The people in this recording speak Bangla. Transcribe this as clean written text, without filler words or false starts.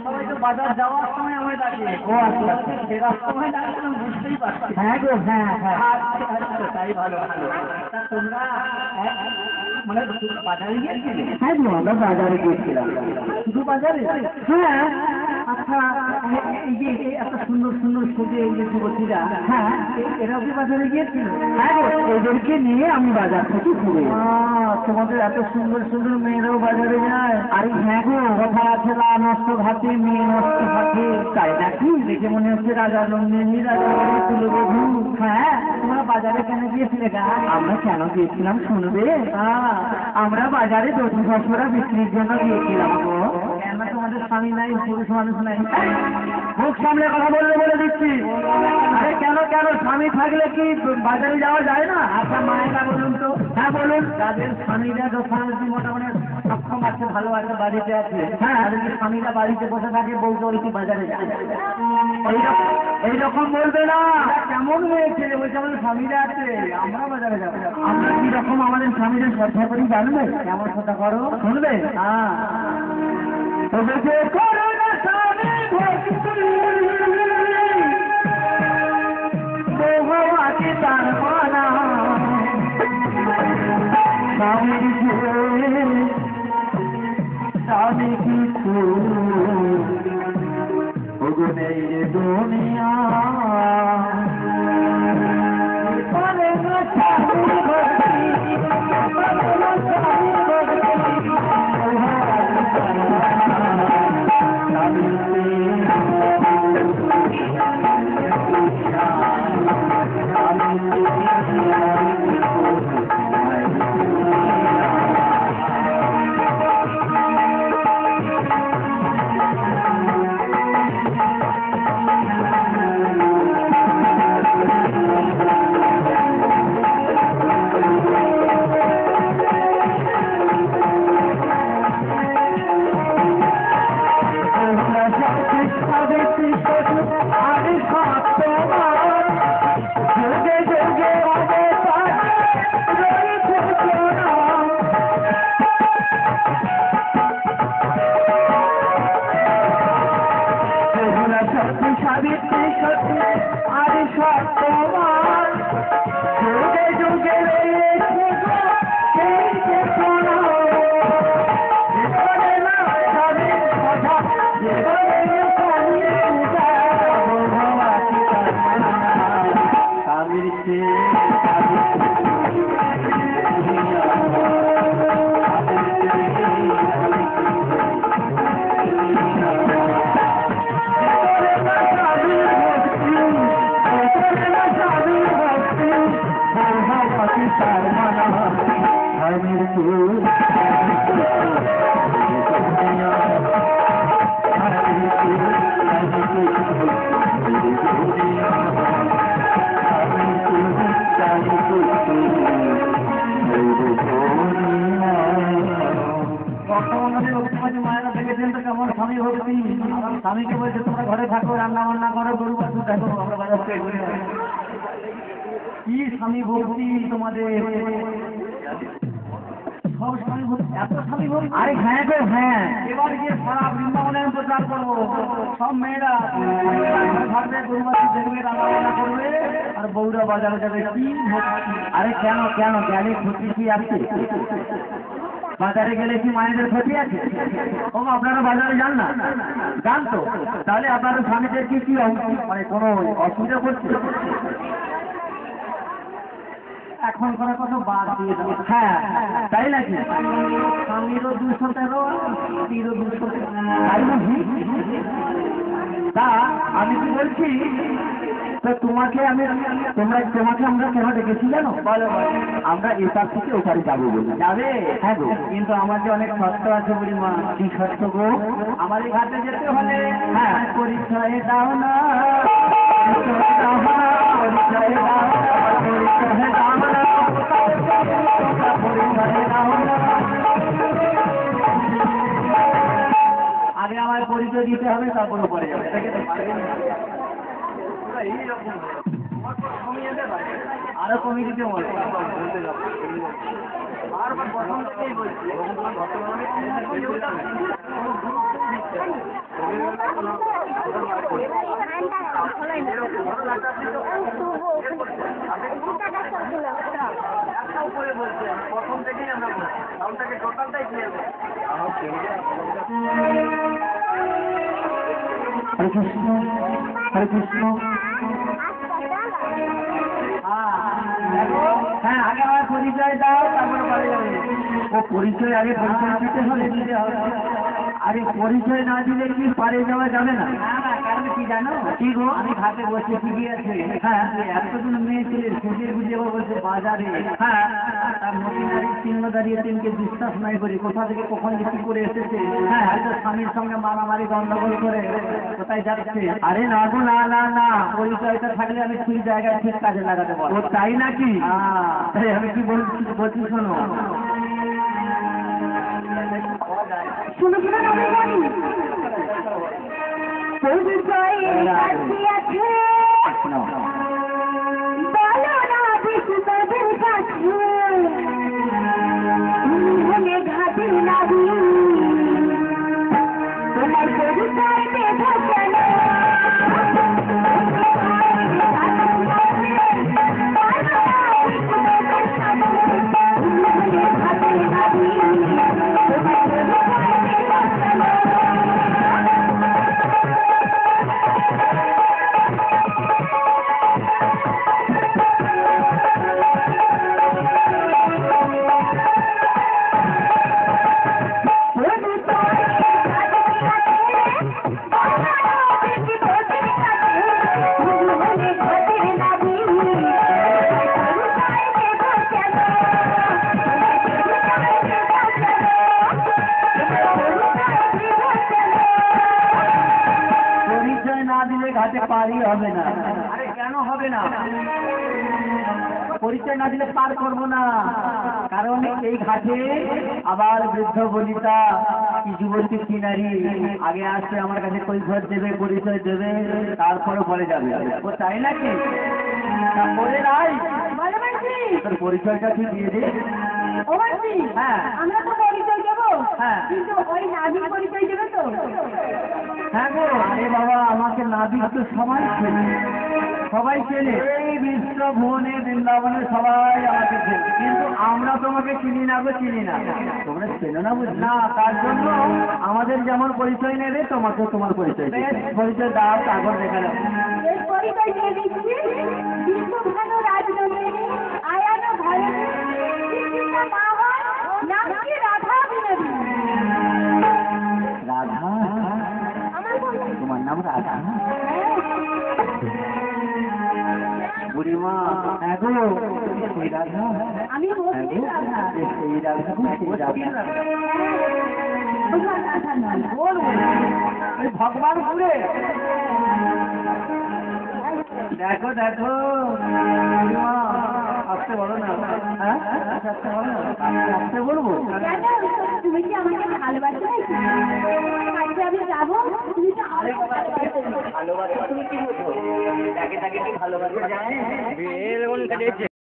সবাই তো বাজার যাওয়ার সময় আমায় ডাকে। ও আচ্ছা, ফেরার সময় ডাকলে বুঝতেই পারছি। হ্যাঁ গো, হ্যাঁ হ্যাঁ। আচ্ছা আচ্ছা, তাই ভালো ভালো। তা তোমরা মানে বাজারে গিয়েছিলে? হ্যাঁ গো, আমরা বাজারে গিয়েছিলাম। শুধু বাজারে? হ্যাঁ। আচ্ছা, এই যে এত সুন্দর সুন্দর ছবি এই যে যুবতীরা, হ্যাঁ এরাও কি বাজারে গিয়েছিল? হ্যাঁ গো, এদেরকে নিয়ে আমি বাজার থেকে ঘুরে। তোমাদের এত সুন্দর সুন্দর মেয়েরাও বাজারে যায়? আরে হ্যাঁ গো, কথা আছে না, নষ্ট ঘাটে মেয়ে নষ্ট ঘাটে, তাই নাকি? দেখে মনে হচ্ছে রাজা নন্দিনী রাজা তুলবধূ। হ্যাঁ, তোমরা বাজারে কেন গিয়েছিলে গা? আমরা কেন গিয়েছিলাম শুনবে? আমরা বাজারে দধি ফসরা বিক্রির জন্য গিয়েছিলাম গো। কেন, তোমাদের স্বামী নাই, পুরুষ মানুষ নাই? মুখ সামনে কথা বললে বলে দিচ্ছি। আরে কেন কেন, স্বামী থাকলে কি বাজারে যাওয়া যায় না? আচ্ছা মায়েরা বলুন তো। হ্যাঁ বলুন। তাদের স্বামীরা যথারীতি মোটামুটি সক্ষম আছে, ভালো আছে, বাড়িতে আছে, হ্যাঁ তাদের স্বামীরা বাড়িতে বসে থাকে, বউ তো বাজারে যায়। এইরকম বলবে না। কেমন হয়েছে বলছে আমাদের স্বামীরা আছে, আমরা বাজারে যাবো। আমরা কিরকম আমাদের স্বামীদের শ্রদ্ধা করি জানবে? কেমন শ্রদ্ধা করো শুনবে? হ্যাঁ, তবে যে করো না স্বামী ভক্তি, বহুয়াকে তার মানা, স্বামীর স্বামী কিছু ওগুনেই রে দুনিয়া, পারে না স্বামী ভক্তি, পারে না স্বামী ভক্তি, বহুয়াকে তার মানা, স্বামী সাবিত্রী সত্যি আর সত্যবান, যুগে যুগে রয়েছে সেই যে শোনা, জীবনে না স্বামীর কথা, জীবনে স্বামীর পূজা, ভগবান স্বামীর চেয়ে স্বামীকে বলছে তোমরা ঘরে থাকো, রান্না বান্না করো, গরু বাছু দেখো, আমরা বাজার থেকে ঘুরে কি স্বামী ভক্তি তোমাদের, সব স্বামী ভক্তি, এত স্বামী ভক্তি। আরে হ্যাঁ গো হ্যাঁ, এবার গিয়ে সারা বৃন্দাবনে প্রচার করবো, সব মেয়েরা থাকবে, গরু বাছু দেখবে, রান্না বান্না করবে, আর বউরা বাজারে যাবে। কি ভক্তি! আরে কেন কেন, গেলে ক্ষতি কি আছে? বাজারে গেলে কি মায়েদের ক্ষতি আছে? ও আপনারা বাজারে যান না? যান তো, তাহলে আপনাদের স্বামীদের কি কি মানে কোনো অসুবিধা করছে? এখন করার কথা বাদ দিয়ে দেবো। হ্যাঁ তাই নাকি? স্বামীরও 213, স্ত্রীরও 213। তা আমি কি বলছি, তো তোমাকে আমরা কেন ডেকেছি জানো? বলো। আমরা এপার থেকে ওপারে যাবো বলি। যাবে? হ্যাঁ গো, কিন্তু আমার যে অনেক শর্ত আছে বলি মা। কি শর্ত গো? আমার এই ঘাটে যেতে হলে হ্যাঁ পরিচয় দাও না, পরিচয় দাও না, পরিচয় দাও না, পরিচয় দাও না, পরিচয় দাও না। আগে আমার পরিচয় দিতে হবে, তারপরে পরে যাবে। আরো কমিয়ে দিতে বলতে বারবার প্রথম থেকেই বলছি। প্রথম থেকেই আমরা বলছি সাউন্ডটাকে টোটালটাই ক্লিয়ার হরে কৃষ্ণ হরে কৃষ্ণ। হ্যাঁ আগে আমার পরিচয় দাও তারপরে বাড়ি যাবে। ও পরিচয় আগে পরিচয় দিতে হবে দিতে হবে। আরে পরিচয় না দিলে কি পারে যাওয়া যাবে না? কারণ কি জানো কি গো আমি ঘাটে বসে ঠিকই আছে। হ্যাঁ এতদিন মেয়ে ছেলে খুঁজে খুঁজে বলছে বাজারে। হ্যাঁ তার মহিলারই চিহ্ন দাঁড়িয়ে তিনকে বিশ্বাস নাই করি কোথা থেকে কখন যে কি করে এসেছে। হ্যাঁ হয়তো স্বামীর সঙ্গে মারামারি গন্ডগোল করে কোথায় যাচ্ছে। আরে না গো না না না পরিচয়টা থাকলে আমি ঠিক জায়গায় ঠিক কাজে লাগাতে পারবো। তাই নাকি? তাই আমি কি বলছি শোনো শুনো শুনো আমি বলি পরিচয়ের কাছে আছে বলো না বেশি তাদের কাছে মনে ঘাটে লাগি তোমার পরিচয় দেবো কেন ঘাটে পারই হবে না। আরে কেন হবে না? পরিচয় না দিলে পার করবো না। কারণ এই ঘাটে আবার বৃদ্ধ বনিতা কি যুবতী কি নারী আগে আসবে আমার কাছে কৈফিয়ত দেবে পরিচয় দেবে তারপরে পরে যাবে। ও তাই নাকি? বলে নাই তোর পরিচয়টা তুই দিয়ে দে। হ্যাঁ আমরা তো পরিচয় দেবো হ্যাঁ কিন্তু ওই নাবিক পরিচয় দেবে তো? হ্যাঁ গো আরে বাবা আমাকে নাবিক তো সবাই চেনে এই বিশ্ব ভুবনে বৃন্দাবনে সবাই আমাকে চেনে কিন্তু আমরা তোমাকে চিনি না গো চিনি না। তোমরা চেনো না বুঝ না তার জন্য আমাদের যেমন পরিচয় নেবে তোমাকেও তোমার পরিচয় পরিচয় দাও তারপর দেখা যাবে। এই পরিচয় দিয়ে দিচ্ছি বিষ্ণু রাজনন্দিনী আয়ানো ভারতী মা হয় নাম কি রাধা বিনোদিনী। রাধা তোমার নাম রাধা? বুড়িমা হ্যাঁ গো সেই রাধা আমি বলছি রাধা সেই রাধা ওই ভগবান ঘুরে দেখো দেখো বুড়িমা আসতে বলো না। হ্যাঁ আসতে বলো না আসতে বলবো। তুমি কি আমাকে ভালোবাসো? আমি যাবো তুমি তো ভালোবাসা তুমি কি বলছো? তাকে কি ভালোবাসা যায়?